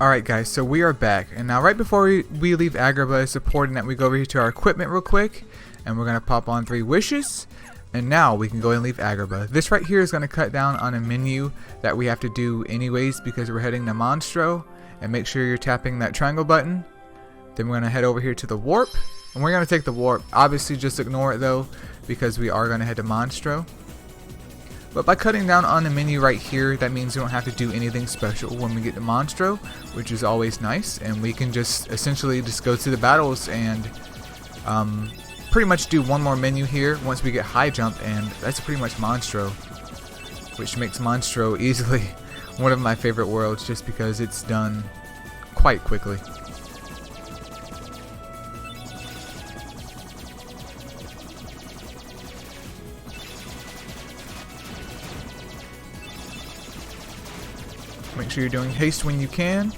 Alright guys, so we are back, and now right before we leave Agrabah, it's important that we go over here to our equipment real quick, and we're going to pop on 3 wishes, and now we can go and leave Agrabah. This right here is going to cut down on a menu that we have to do anyways because we're heading to Monstro, and make sure you're tapping that triangle button. Then we're going to head over here to the warp, and we're going to take the warp. Obviously just ignore it though, because we are going to head to Monstro. But by cutting down on the menu right here, that means we don't have to do anything special when we get to Monstro, which is always nice, and we can just essentially just go through the battles and pretty much do one more menu here once we get high jump, and that's pretty much Monstro, which makes Monstro easily one of my favorite worlds just because it's done quite quickly. Make sure you're doing haste when you can.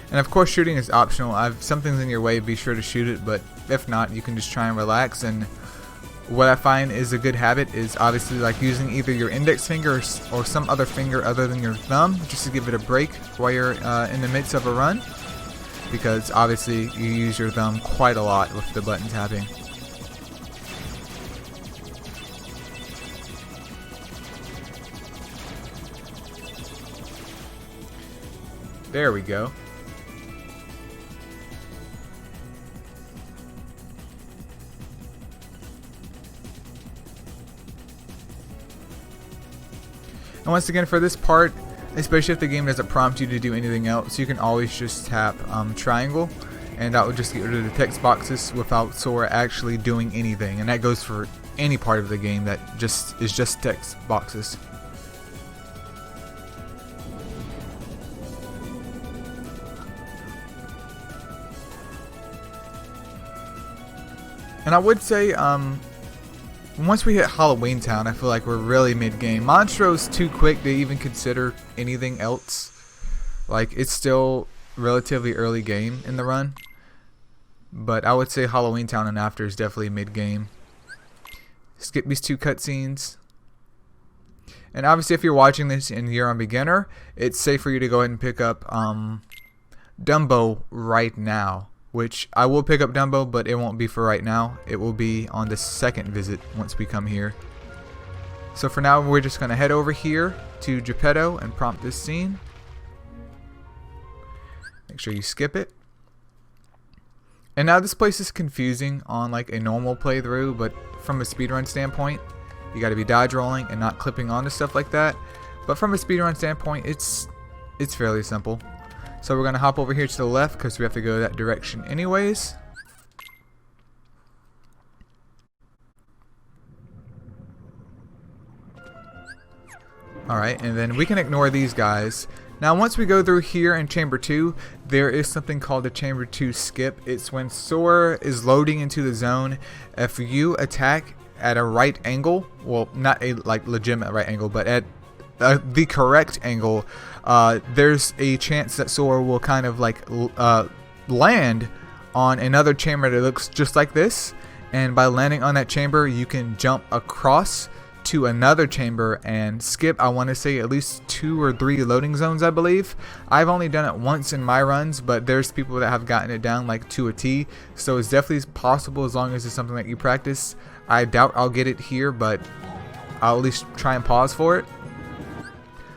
And of course shooting is optional. If something's in your way, be sure to shoot it, but if not, you can just try and relax. And what I find is a good habit is obviously like using either your index finger or some other finger other than your thumb, just to give it a break while you're in the midst of a run, because obviously you use your thumb quite a lot with the button tapping. There we go. And once again, for this part, especially if the game doesn't prompt you to do anything else, you can always just tap triangle, and that will just get rid of the text boxes without Sora actually doing anything. And that goes for any part of the game that is just text boxes. And I would say, once we hit Halloween Town, I feel like we're really mid-game. Monstro's too quick to even consider anything else. Like, it's still relatively early game in the run. But I would say Halloween Town and after is definitely mid-game. Skip these 2 cutscenes. And obviously if you're watching this and you're on beginner, it's safe for you to go ahead and pick up Dumbo right now. Which I will pick up Dumbo, but it won't be for right now. It will be on the second visit once we come here. So for now, we're just going to head over here to Geppetto and prompt this scene. Make sure you skip it. And now this place is confusing on like a normal playthrough, but from a speedrun standpoint, you got to be dodge rolling and not clipping onto stuff like that. But from a speedrun standpoint, it's fairly simple. So we're going to hop over here to the left because we have to go that direction anyways. Alright, and then we can ignore these guys. Now once we go through here in Chamber 2, there is something called the Chamber 2 skip. It's when Sora is loading into the zone. If you attack at a right angle, well, not a like legitimate right angle, but at the correct angle, there's a chance that Sora will kind of like land on another chamber that looks just like this, and by landing on that chamber you can jump across to another chamber and skip, I want to say, at least 2 or 3 loading zones, I believe. I've only done it once in my runs, but there's people that have gotten it down like to a T, so it's definitely possible as long as it's something that you practice. I doubt I'll get it here, but I'll at least try and pause for it.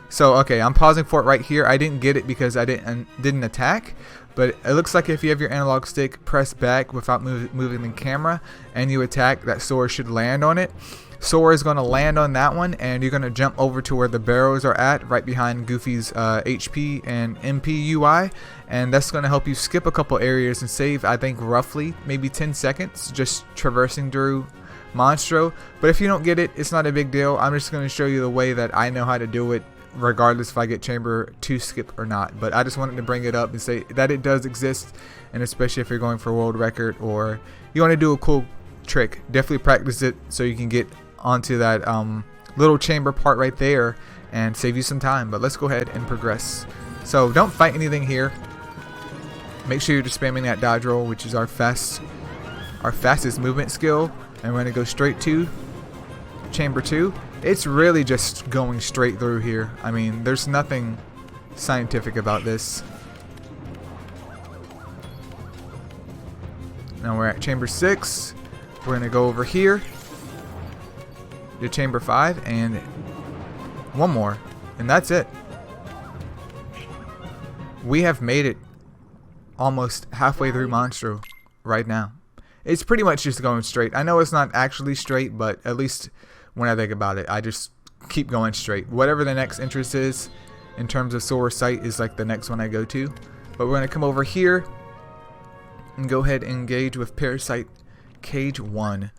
So okay, I'm pausing for it right here. I didn't get it because I didn't attack, but it looks like if you have your analog stick pressed back without moving the camera and you attack, that Sora should land on it. Sora is going to land on that one, and you're going to jump over to where the barrels are at, right behind Goofy's HP and MP UI, and that's going to help you skip a couple areas and save, I think, roughly maybe 10 seconds just traversing through Monstro. But if you don't get it, it's not a big deal. I'm just going to show you the way that I know how to do it, regardless if I get Chamber 2 skip or not. But I just wanted to bring it up and say that it does exist, and especially if you're going for a world record or you want to do a cool trick, definitely practice it so you can get onto that little chamber part right there and save you some time. But let's go ahead and progress So don't fight anything here. Make sure you're just spamming that dodge roll, which is our fastest movement skill. And we're going to go straight to chamber 2. It's really just going straight through here. I mean, there's nothing scientific about this. Now we're at chamber 6. We're going to go over here to chamber 5 and one more. And that's it. We have made it almost halfway through Monstro right now. It's pretty much just going straight. I know it's not actually straight, but at least when I think about it, I just keep going straight. Whatever the next entrance is in terms of Sora site is like the next one I go to. But we're going to come over here and go ahead and engage with Parasite KH1.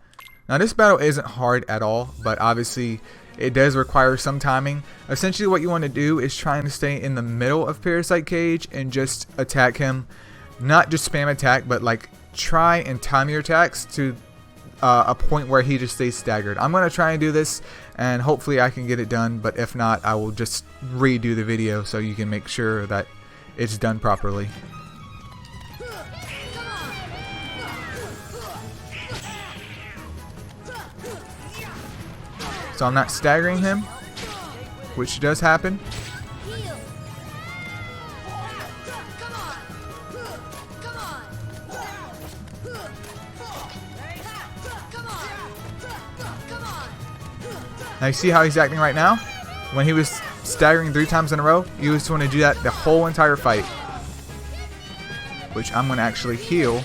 Now this battle isn't hard at all, but obviously it does require some timing. Essentially what you want to do is trying to stay in the middle of Parasite Cage and just attack him. Not just spam attack, but like try and time your attacks to a point where he just stays staggered. I'm going to try and do this and hopefully I can get it done, but if not, I will just redo the video so you can make sure that it's done properly. So I'm not staggering him, which does happen. Now you see how he's acting right now? When he was staggering 3 times in a row, you just want to do that the whole entire fight. Which I'm going to actually heal.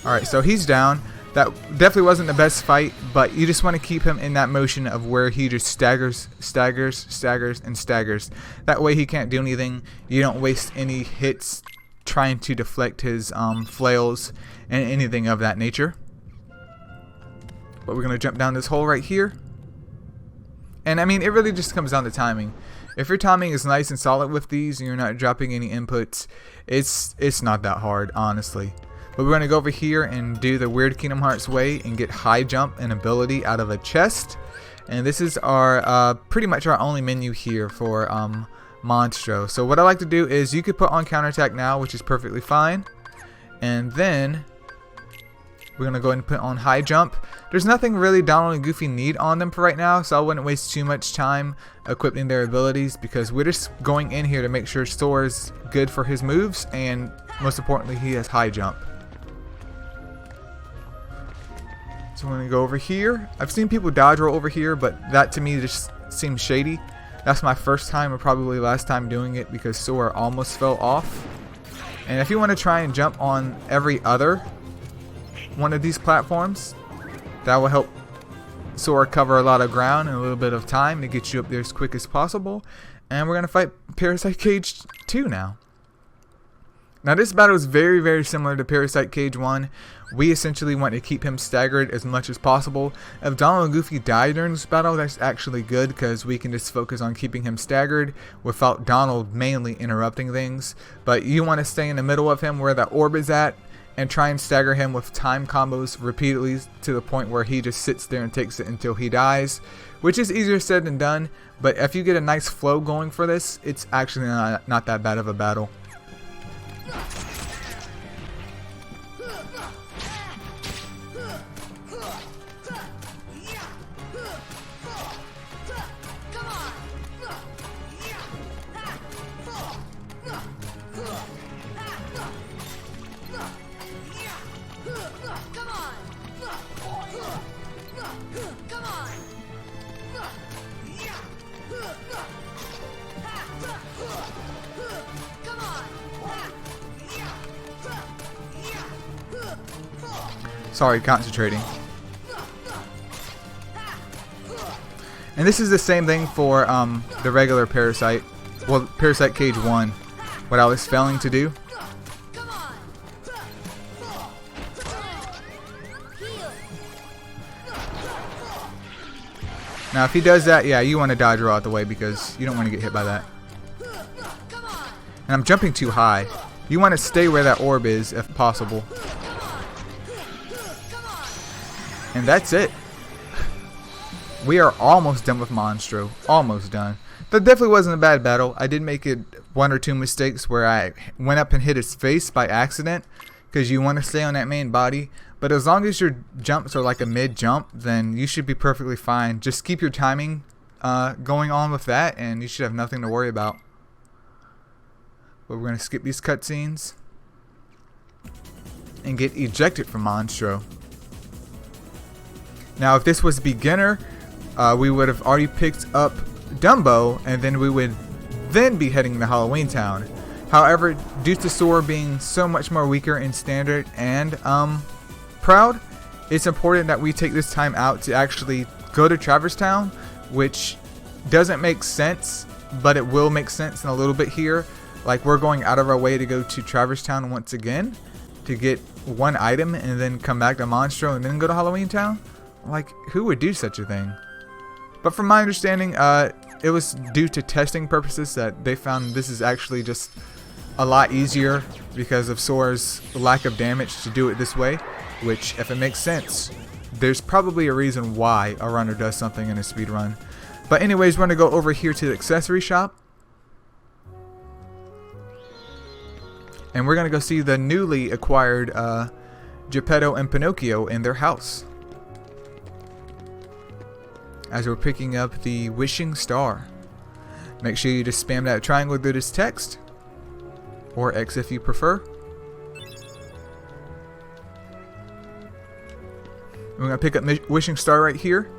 Alright, so he's down. That definitely wasn't the best fight, but you just want to keep him in that motion of where he just staggers, and staggers. That way he can't do anything. You don't waste any hits trying to deflect his flails and anything of that nature. But we're going to jump down this hole right here. And I mean, it really just comes down to timing. If your timing is nice and solid with these and you're not dropping any inputs, it's not that hard, honestly. But we're going to go over here and do the Weird Kingdom Hearts way and get high jump and ability out of a chest. And this is our pretty much our only menu here for Monstro. So what I like to do is you could put on counterattack now, which is perfectly fine. And then we're going to go ahead and put on high jump. There's nothing really Donald and Goofy need on them for right now, so I wouldn't waste too much time equipping their abilities because we're just going in here to make sure Sora's good for his moves and most importantly he has high jump. So we're going to go over here. I've seen people dodge roll over here, but that to me just seems shady. That's my first time or probably last time doing it because Sora almost fell off. And if you want to try and jump on every other one of these platforms, that will help Sora cover a lot of ground and a little bit of time to get you up there as quick as possible. And we're going to fight Parasite Cage 2 now. Now this battle is very, very similar to Parasite Cage 1. We essentially want to keep him staggered as much as possible. If Donald and Goofy die during this battle, that's actually good because we can just focus on keeping him staggered without Donald mainly interrupting things. But you want to stay in the middle of him where the orb is at and try and stagger him with time combos repeatedly to the point where he just sits there and takes it until he dies, which is easier said than done. But if you get a nice flow going for this, it's actually not that bad of a battle. Sorry, concentrating. And this is the same thing for the regular Parasite. Well, Parasite Cage 1. What I was failing to do. Now if he does that, yeah, you want to dodge roll out the way because you don't want to get hit by that. And I'm jumping too high. You want to stay where that orb is if possible. And that's it. We are almost done with Monstro. Almost done. That definitely wasn't a bad battle. I did make it 1 or 2 mistakes where I went up and hit his face by accident, because you want to stay on that main body. But as long as your jumps are like a mid jump, then you should be perfectly fine. Just keep your timing going on with that, and you should have nothing to worry about. But we're going to skip these cutscenes and get ejected from Monstro. Now if this was beginner, we would have already picked up Dumbo, and then we would then be heading to Halloween Town. However, due to Sora being so much more weaker in standard and proud, it's important that we take this time out to actually go to Traverse Town, which doesn't make sense, but it will make sense in a little bit here. Like, we're going out of our way to go to Traverse Town once again to get one item and then come back to Monstro and then go to Halloween Town. Like, who would do such a thing? But from my understanding, it was due to testing purposes that they found this is actually just a lot easier because of Sora's lack of damage to do it this way. Which, if it makes sense, there's probably a reason why a runner does something in a speedrun. But anyways, we're going to go over here to the accessory shop. And we're going to go see the newly acquired Geppetto and Pinocchio in their house, as we're picking up the Wishing Star. Make sure you just spam that triangle through this text, or X if you prefer. We're going to pick up Wishing Star right here.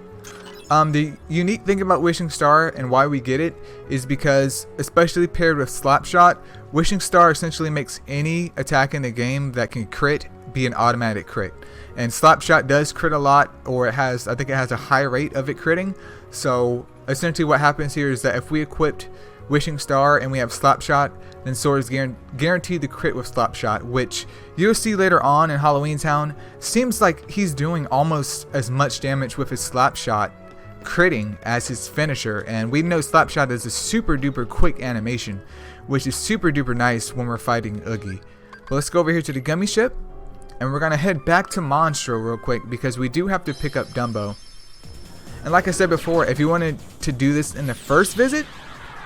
The unique thing about Wishing Star and why we get it is because, especially paired with Slapshot, Wishing Star essentially makes any attack in the game that can crit be an automatic crit. And Slapshot does crit a lot, or it has, I think it has a high rate of it critting. So essentially what happens here is that if we equipped Wishing Star and we have Slapshot, then Sora's guaranteed to crit with Slapshot, which you'll see later on in Halloween Town. Seems like he's doing almost as much damage with his Slapshot critting as his finisher, and we know Slapshot is a super duper quick animation, which is super duper nice when we're fighting Oogie. But let's go over here to the gummy ship, and we're gonna head back to Monstro real quick because we do have to pick up Dumbo. And like I said before, if you wanted to do this in the first visit,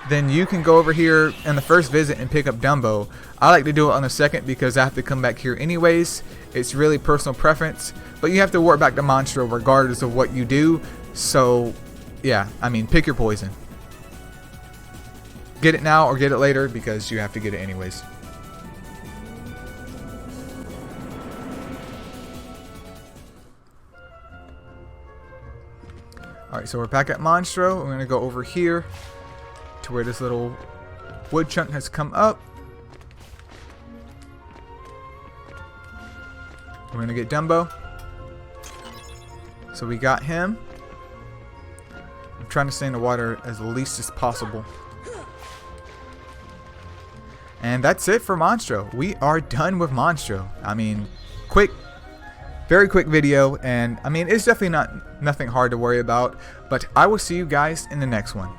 then you can go over here in the first visit and pick up Dumbo. I like to do it on the second because I have to come back here anyways. It's really personal preference, but you have to warp back to Monstro regardless of what you do. So yeah, I mean, pick your poison. Get it now or get it later because you have to get it anyways. Alright, so we're back at Monstro. We're going to go over here to where this little wood chunk has come up. We're going to get Dumbo. So we got him. I'm trying to stay in the water as least as possible. And that's it for Monstro. We are done with Monstro. I mean, quick, very quick video, and I mean, it's definitely nothing hard to worry about, but I will see you guys in the next one.